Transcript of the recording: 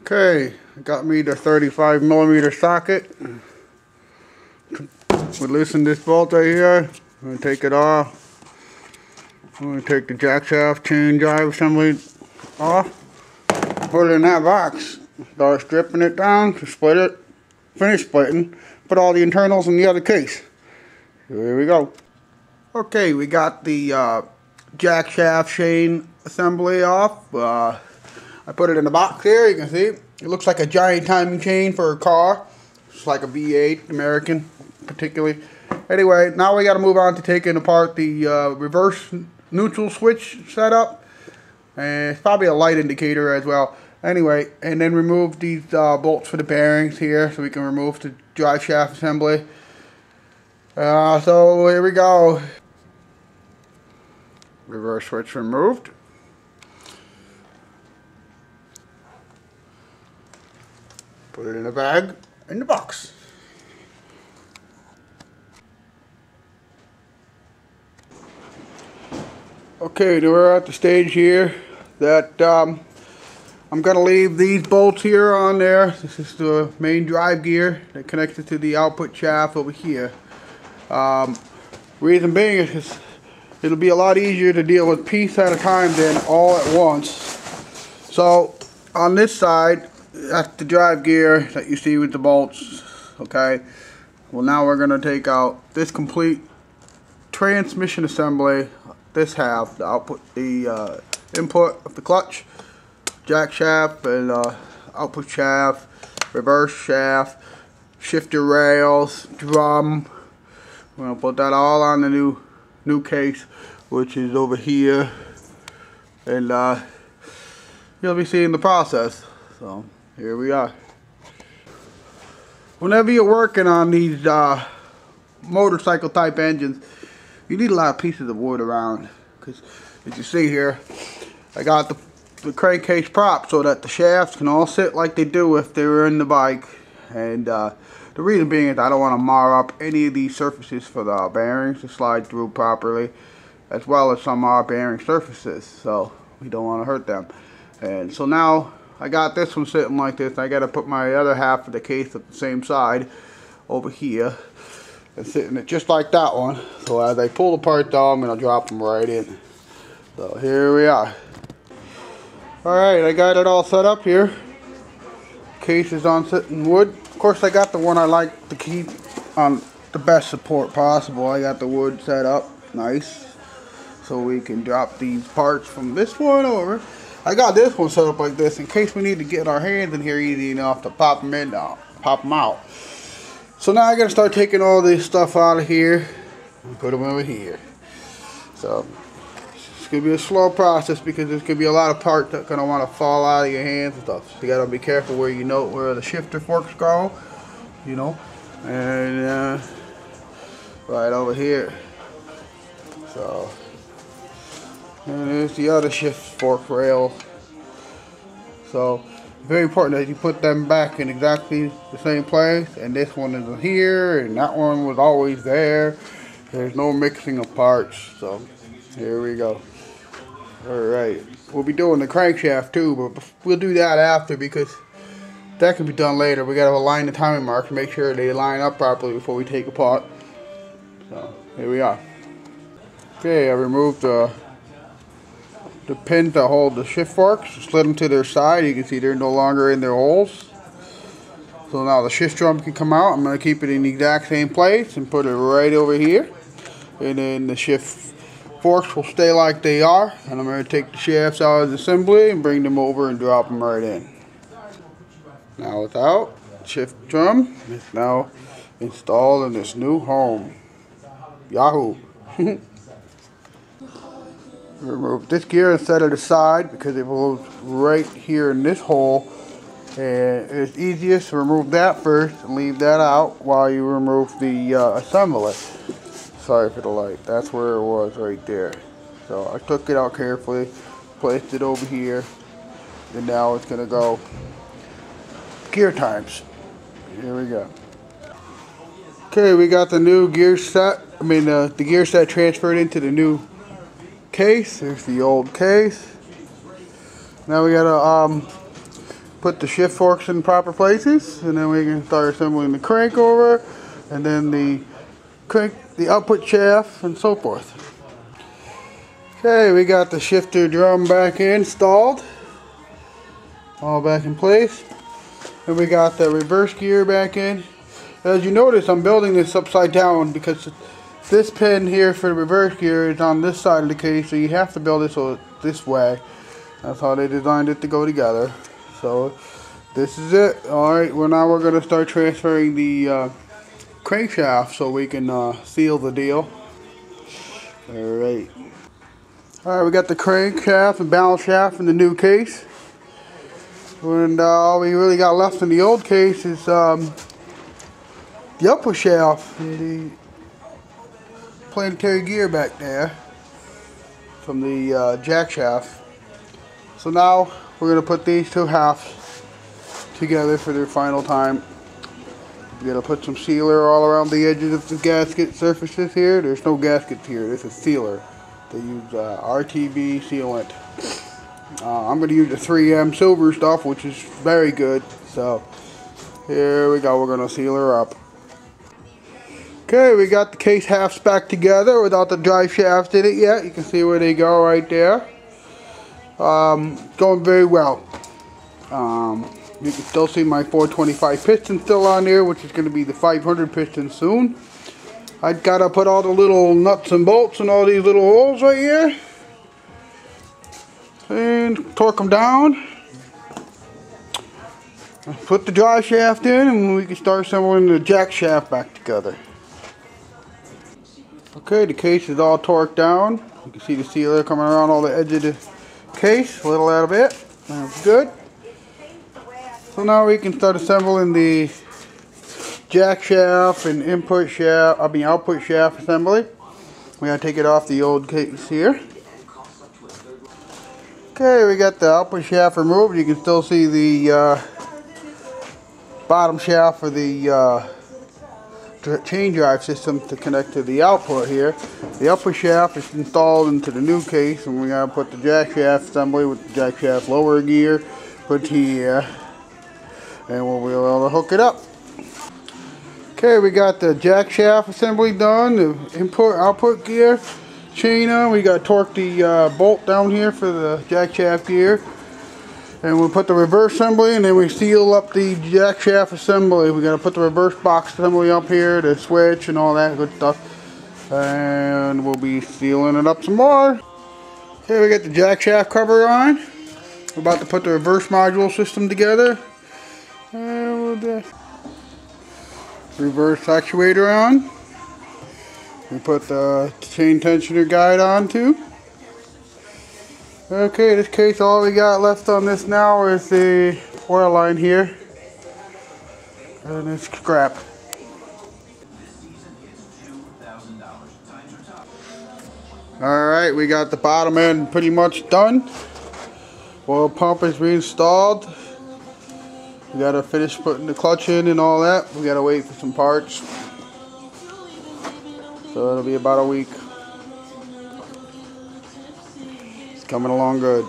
Okay, got me the 35mm socket. We loosen this bolt right here. I'm going to take it off. I'm going to take the jack shaft chain drive assembly off. Put it in that box. Start stripping it down to split it. Finish splitting. Put all the internals in the other case. Here we go. Okay, we got the jack shaft chain assembly off. I put it in the box here. You can see it looks like a giant timing chain for a car. It's like a V8 American, particularly. Anyway, now we got to move on to taking apart the reverse neutral switch setup, and it's probably a light indicator as well. Anyway, and then remove these bolts for the bearings here, so we can remove the drive shaft assembly. So here we go. Reverse switch removed. Put it in a bag in the box. Okay, now we're at the stage here that I'm going to leave these bolts here on there. This is the main drive gear that connects it to the output shaft over here. Reason being is it'll be a lot easier to deal with piece at a time than all at once. So on this side, that's the drive gear that you see with the bolts. Okay, well now we're going to take out this complete transmission assembly. This half, the output, the input of the clutch, jack shaft, and output shaft, reverse shaft, shifter rails, drum. We're gonna put that all on the new case, which is over here, and you'll be seeing the process. So here we are. Whenever you're working on these motorcycle type engines, you need a lot of pieces of wood around, because as you see here, I got the crankcase prop so that the shafts can all sit like they do if they were in the bike. And the reason being is I don't want to mar up any of these surfaces for the bearings to slide through properly, as well as some bearing surfaces, so we don't want to hurt them. And so now I got this one sitting like this. I got to put my other half of the case at the same side over here. And sitting it just like that one. So as I pull the parts out, I'm going to drop them right in. So here we are. Alright, I got it all set up here. Case is on sitting wood. Of course, I got the one I like to keep on the best support possible. I got the wood set up nice, so we can drop these parts from this one over. I got this one set up like this in case we need to get our hands in here easy enough to pop them in now, pop them out. So now I gotta start taking all this stuff out of here and put them over here. So it's gonna be a slow process because there's gonna be a lot of parts that are gonna want to fall out of your hands and stuff. So you gotta be careful where you know where the shifter forks go, you know, and right over here. So and there's the other shift fork rail. So very important that you put them back in exactly the same place, and this one is here and that one was always there. There's no mixing of parts. So here we go. Alright, we'll be doing the crankshaft too, but we'll do that after because that can be done later. We gotta align the timing marks, make sure they line up properly before we take apart. So here we are. Okay, I removed the pin to hold the shift forks, slid them to their side. You can see they're no longer in their holes. So now the shift drum can come out. I'm going to keep it in the exact same place and put it right over here. And then the shift forks will stay like they are. And I'm going to take the shafts out of the assembly and bring them over and drop them right in. Now it's out. Shift drum is now installed in this new home. Yahoo! Remove this gear and set it aside because it goes right here in this hole, and it's easiest to remove that first and leave that out while you remove the assembly. Sorry for the light, that's where it was right there. So I took it out carefully, placed it over here, and now it's going to go gear times. Here we go. Okay, we got the new gear set, the gear set transferred into the new case. There's the old case. Now we gotta put the shift forks in proper places, and then we can start assembling the crank over, and then the output shaft, and so forth. Okay, we got the shifter drum back installed, all back in place, and we got the reverse gear back in. As you notice, I'm building this upside down because this pin here for the reverse gear is on this side of the case, so you have to build it so it's this way. That's how they designed it to go together. So this is it. Alright, well now we're going to start transferring the crankshaft so we can seal the deal. Alright. Alright, we got the crankshaft and balance shaft in the new case. And all we really got left in the old case is the output shaft and the planetary gear back there from the jack shaft. So now we're going to put these two halves together for their final time. We're going to put some sealer all around the edges of the gasket surfaces here. There's no gaskets here, this is sealer. They use RTB sealant. I'm going to use the 3M silver stuff, which is very good. So here we go, we're going to seal her up. Okay, we got the case halves back together without the drive shafts in it yet. You can see where they go right there. Going very well. You can still see my 425 piston still on there, which is going to be the 500 piston soon. I gotta put all the little nuts and bolts in all these little holes right here. And torque them down. Put the drive shaft in and we can start assembling the jack shaft back together. Okay, the case is all torqued down. You can see the sealer coming around all the edge of the case, a little out of it. That's good. So now we can start assembling the jack shaft and output shaft assembly. We gotta take it off the old case here. Okay, we got the output shaft removed. You can still see the bottom shaft for the chain drive system to connect to the output here. The output shaft is installed into the new case, and we gotta put the jack shaft assembly with the jack shaft lower gear put here, and we'll be able to hook it up. Okay, we got the jack shaft assembly done, the output gear chain on. We got to torque the bolt down here for the jack shaft gear, and we'll put the reverse assembly, and then we seal up the jack shaft assembly. We got to put the reverse box assembly up here, the switch and all that good stuff, and we'll be sealing it up some more. Okay, we got the jack shaft cover on. We're about to put the reverse module system together, and we'll do reverse actuator on. We put the chain tensioner guide on too. Okay, this case, all we got left on this now is the oil line here, and it's scrap. Alright, we got the bottom end pretty much done. Oil pump is reinstalled. We gotta finish putting the clutch in and all that. We gotta wait for some parts. So it'll be about a week. It's coming along good.